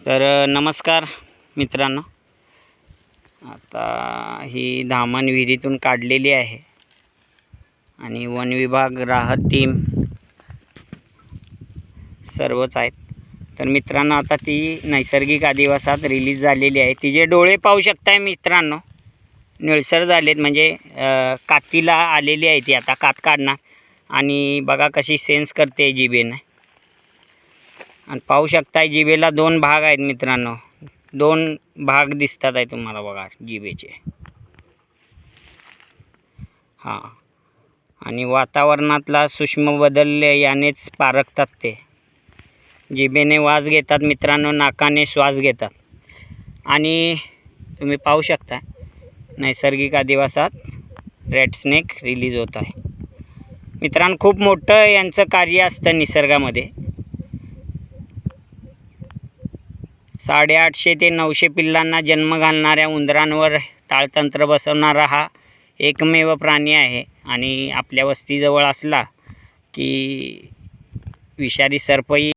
तर नमस्कार मित्रांनो, आता ही धामण विहिरीतून काढलेली आहे आणि वन विभाग, राहत टीम सर्वच आहेत. तर मित्रांनो, आता ती नैसर्गिक अधिवासात रिलीज झालेली आहे. तिचे डोळे पाहू शकताय मित्रांनो, निळसर झालेत, म्हणजे कातीला आलेली आहे ती. आता कात काढणार आणि बघा कशी सेन्स करते जिभेने. आणि पाहू शकताय जिभेला दोन भाग आहेत मित्रांनो, दोन भाग दिसतात आहे तुम्हाला बघा जिभेचे. हां, आणि वातावरणातला सूक्ष्म बदल यानेच पारखतात ते. जिभेने वास घेतात मित्रांनो, नाकाने श्वास घेतात. आणि तुम्ही पाहू शकता नैसर्गिक अधिवासात रेड स्नेक रिलीज होत आहे मित्रांनो. खूप मोठं यांचं कार्य असतं निसर्गामध्ये. 850 ते 900 पिल्लांना जन्म घालणाऱ्या उंदरांवर ताळतंत्र बसवणारा हा एकमेव प्राणी आहे. आणि आपल्या वस्तीजवळ असला की विषारी सर्पही